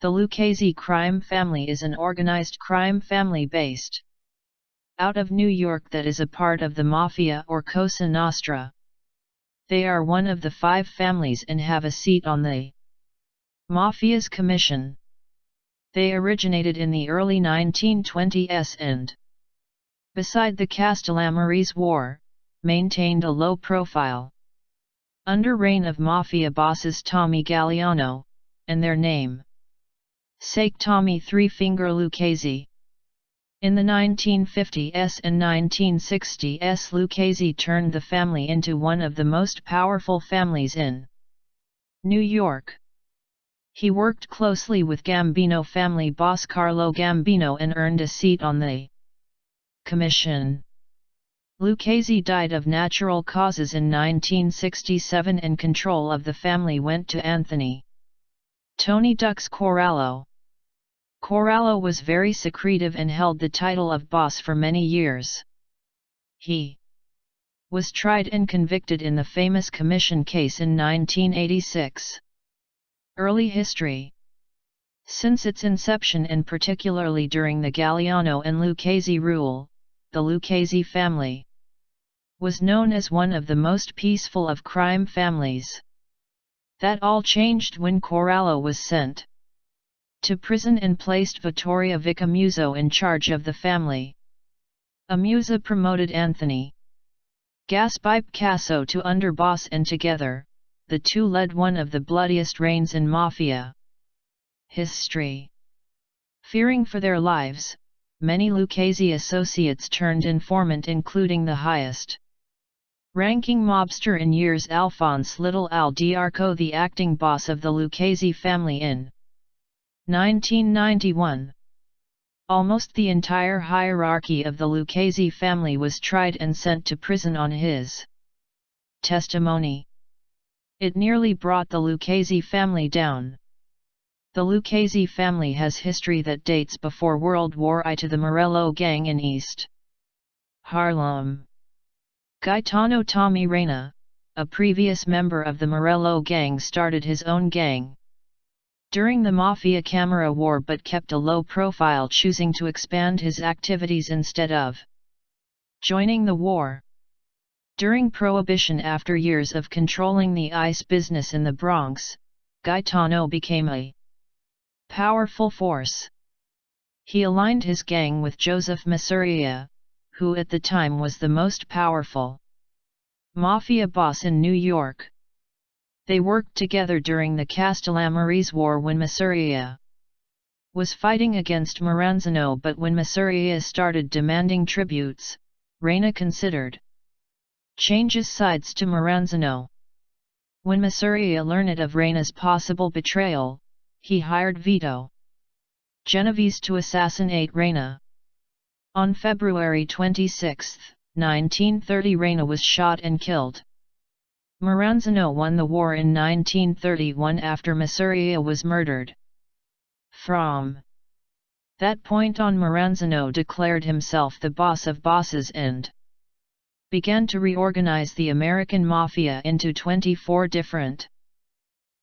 The Lucchese crime family is an organized crime family based out of New York that is a part of the Mafia or Cosa Nostra. They are one of the 5 families and have a seat on the Mafia's Commission. They originated in the early 1920s and, beside the Castellamarese War, maintained a low profile. Under reign of Mafia bosses Tommy Galliano, and their name sake Tommy Three Finger Lucchese. In the 1950s and 1960s, Lucchese turned the family into one of the most powerful families in New York. He worked closely with Gambino family boss Carlo Gambino and earned a seat on the Commission. Lucchese died of natural causes in 1967 and control of the family went to Anthony Tony Dux Corallo. Corallo was very secretive and held the title of boss for many years. He was tried and convicted in the famous Commission case in 1986. Early history. Since its inception and particularly during the Galliano and Lucchese rule, the Lucchese family was known as one of the most peaceful of crime families. That all changed when Corallo was sent to prison and placed Vittorio Vicamuzzo in charge of the family. Amuzzo promoted Anthony Gaspipe Casso to underboss and together, the two led one of the bloodiest reigns in Mafia history. Fearing for their lives, many Lucchese associates turned informant, including the highest ranking mobster in years Alphonse Little Al Diarco, the acting boss of the Lucchese family in 1991. Almost the entire hierarchy of the Lucchese family was tried and sent to prison on his testimony. It nearly brought the Lucchese family down. The Lucchese family has history that dates before World War I to the Morello gang in East Harlem. Gaetano Tommy Reina, a previous member of the Morello gang, started his own gang during the Mafia Camorra War but kept a low profile, choosing to expand his activities instead of joining the war. During Prohibition, after years of controlling the ice business in the Bronx, Gaetano became a powerful force. He aligned his gang with Joseph Masuria, who at the time was the most powerful Mafia boss in New York. They worked together during the Castellamarese War when Masuria was fighting against Maranzano, but when Masuria started demanding tributes, Reina considered changes sides to Maranzano. When Masuria learned of Reina's possible betrayal, he hired Vito Genovese to assassinate Reina. On February 26, 1930, Reina was shot and killed. Maranzano won the war in 1931 after Masuria was murdered. From that point on, Maranzano declared himself the boss of bosses and began to reorganize the American Mafia into 24 different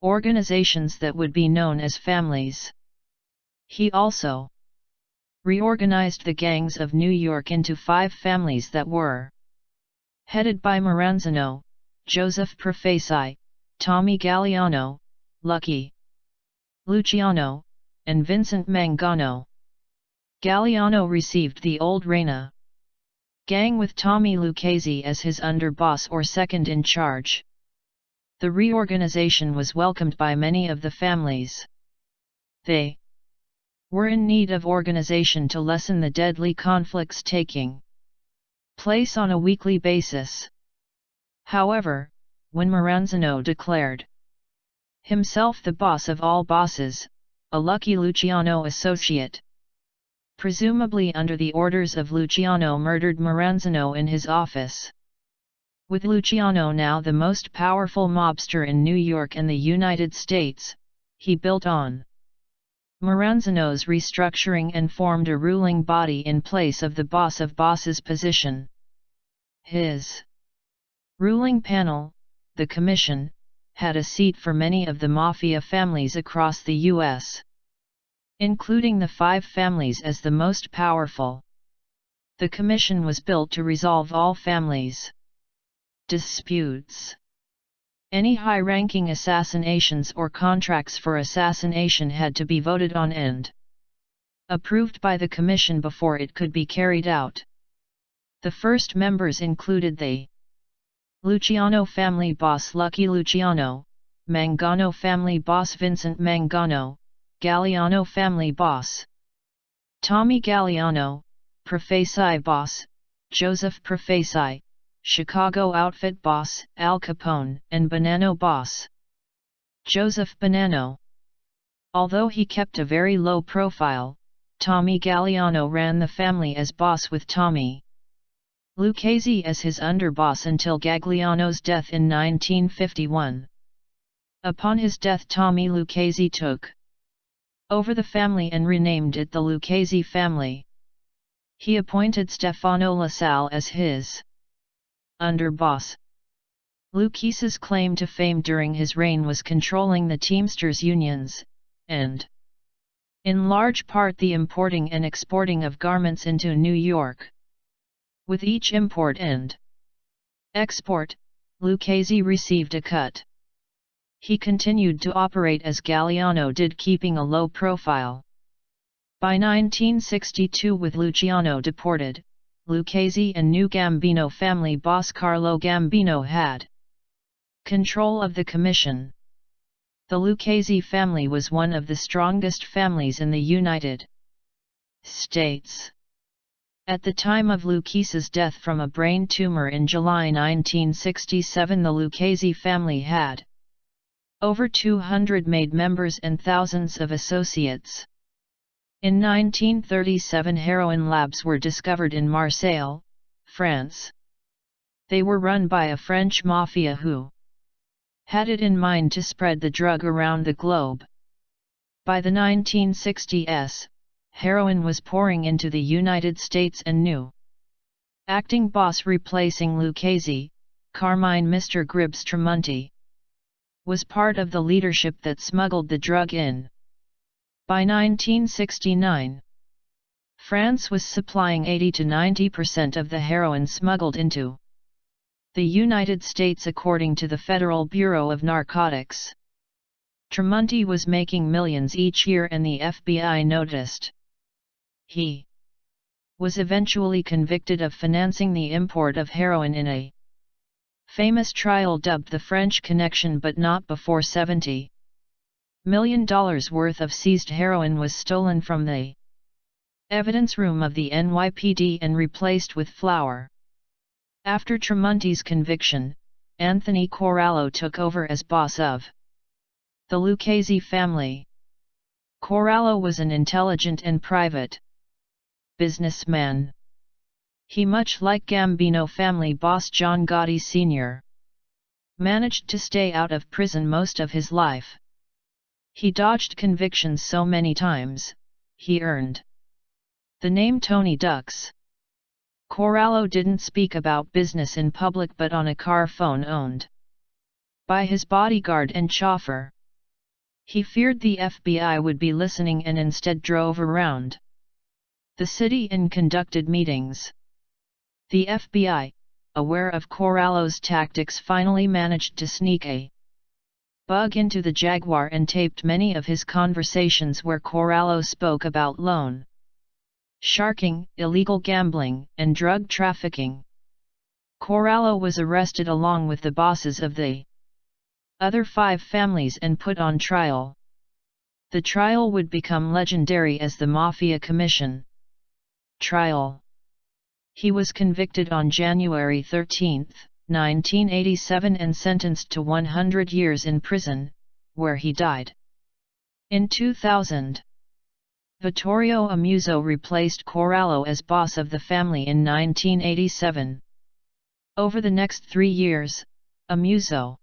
organizations that would be known as families. He also reorganized the gangs of New York into 5 families that were headed by Maranzano, Joseph Profesi, Tommy Galliano, Lucky Luciano, and Vincent Mangano. Galliano received the old Reina gang with Tommy Lucchese as his underboss or second in charge. The reorganization was welcomed by many of the families. They were in need of organization to lessen the deadly conflicts taking place on a weekly basis. However, when Maranzano declared himself the boss of all bosses, a Lucky Luciano associate, presumably under the orders of Luciano, murdered Maranzano in his office. With Luciano now the most powerful mobster in New York and the United States, he built on Maranzano's restructuring and formed a ruling body in place of the boss of bosses position. His ruling panel, the Commission, had a seat for many of the Mafia families across the U.S. including the five families as the most powerful. The commission was built to resolve all families' disputes. Any high-ranking assassinations or contracts for assassination had to be voted on and approved by the commission before it could be carried out. The first members included the Luciano family boss Lucky Luciano, Mangano family boss Vincent Mangano, Galliano family boss Tommy Galliano, Profeci boss Joseph Profeci, Chicago outfit boss Al Capone, and Bonanno boss Joseph Bonanno. Although he kept a very low profile, Tommy Galliano ran the family as boss with Tommy Lucchese as his underboss until Gagliano's death in 1951. Upon his death, Tommy Lucchese took over the family and renamed it the Lucchese family. He appointed Stefano LaSalle as his underboss. Lucchese's claim to fame during his reign was controlling the Teamsters unions, and in large part the importing and exporting of garments into New York. With each import and export, Lucchese received a cut. He continued to operate as Galliano did, keeping a low profile. By 1962, with Luciano deported, Lucchese and new Gambino family boss Carlo Gambino had control of the commission. The Lucchese family was one of the strongest families in the United States. At the time of Lucchese's death from a brain tumor in July 1967, the Lucchese family had over 200 made members and thousands of associates. In 1937, heroin labs were discovered in Marseille, France. They were run by a French mafia who had it in mind to spread the drug around the globe. By the 1960s, heroin was pouring into the United States, and new acting boss replacing Lucchese, Carmine Mr. Gribbs Tremonti, was part of the leadership that smuggled the drug in. By 1969, France was supplying 80 to 90% of the heroin smuggled into the United States, according to the Federal Bureau of Narcotics. Tremonti was making millions each year, and the FBI noticed. He was eventually convicted of financing the import of heroin in a famous trial dubbed the French Connection, but not before $70 million worth of seized heroin was stolen from the evidence room of the NYPD and replaced with flour. After Tremonti's conviction, Anthony Corallo took over as boss of the Lucchese family. Corallo was an intelligent and private businessman. He, much like Gambino family boss John Gotti Sr., managed to stay out of prison most of his life. He dodged convictions so many times, he earned the name Tony Ducks. Corallo didn't speak about business in public, but on a car phone owned by his bodyguard and chauffeur. He feared the FBI would be listening and instead drove around the city and conducted meetings. The FBI, aware of Corallo's tactics, finally managed to sneak a bug into the Jaguar and taped many of his conversations where Corallo spoke about loan sharking, illegal gambling, and drug trafficking. Corallo was arrested along with the bosses of the other five families and put on trial. The trial would become legendary as the Mafia Commission trial. He was convicted on January 13, 1987 and sentenced to 100 years in prison, where he died. In 2000, Vittorio Amuso replaced Corallo as boss of the family in 1987. Over the next 3 years, Amuso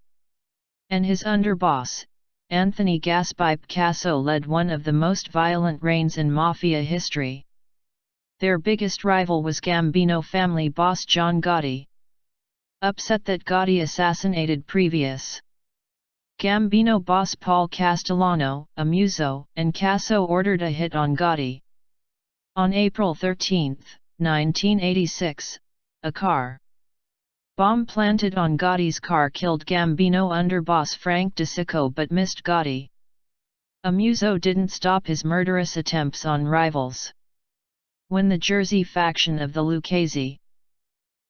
and his underboss, Anthony Gaspipe Casso, led one of the most violent reigns in Mafia history. Their biggest rival was Gambino family boss John Gotti. Upset that Gotti assassinated previous Gambino boss Paul Castellano, Amuso, and Casso ordered a hit on Gotti. On April 13, 1986, a car bomb planted on Gotti's car killed Gambino underboss Frank DeSicco but missed Gotti. Amuso didn't stop his murderous attempts on rivals. When the Jersey faction of the Lucchese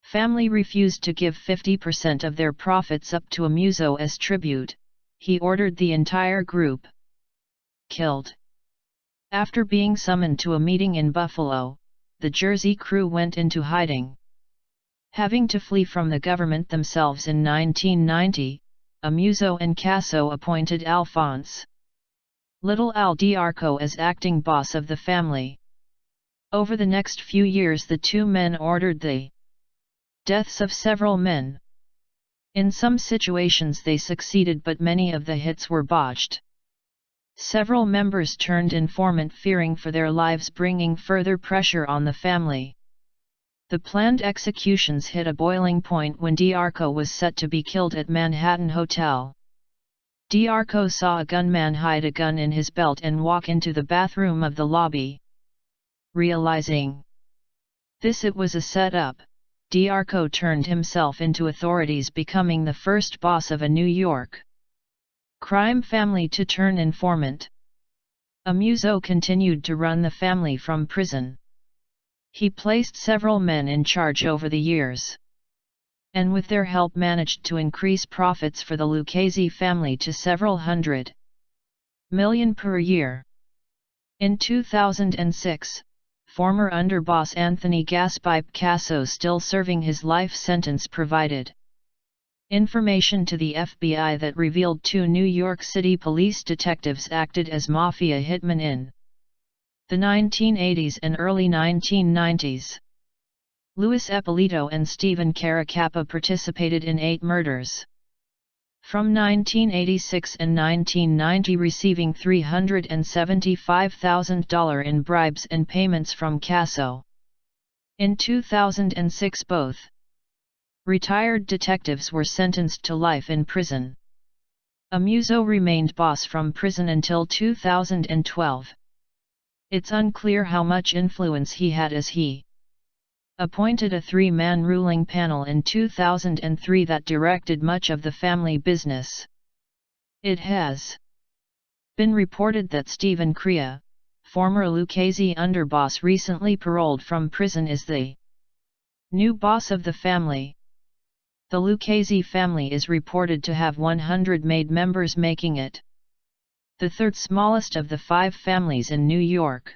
family refused to give 50% of their profits up to Amuso as tribute, he ordered the entire group killed. After being summoned to a meeting in Buffalo, the Jersey crew went into hiding. Having to flee from the government themselves in 1990, Amuso and Casso appointed Alphonse Little Al D'Arco as acting boss of the family. Over the next few years the two men ordered the deaths of several men. In some situations they succeeded but many of the hits were botched. Several members turned informant fearing for their lives, bringing further pressure on the family. The planned executions hit a boiling point when D'Arco was set to be killed at Manhattan Hotel. D'Arco saw a gunman hide a gun in his belt and walk into the bathroom of the lobby. Realizing this it was a setup, D'Arco turned himself into authorities, becoming the first boss of a New York crime family to turn informant. Amuso continued to run the family from prison. He placed several men in charge over the years, and with their help managed to increase profits for the Lucchese family to several $100 million per year. In 2006, former underboss Anthony "Gaspipe" Casso, still serving his life sentence, provided information to the FBI that revealed two New York City police detectives acted as Mafia hitmen in the 1980s and early 1990s. Louis Eppolito and Stephen Caracappa participated in 8 murders from 1986 and 1990, receiving $375,000 in bribes and payments from Casso. In 2006 both retired detectives were sentenced to life in prison. Amuso remained boss from prison until 2012. It's unclear how much influence he had, as he appointed a 3-man ruling panel in 2003 that directed much of the family business. It has been reported that Stephen Crea, former Lucchese underboss recently paroled from prison, is the new boss of the family. The Lucchese family is reported to have 100 maid members, making it the third smallest of the 5 families in New York.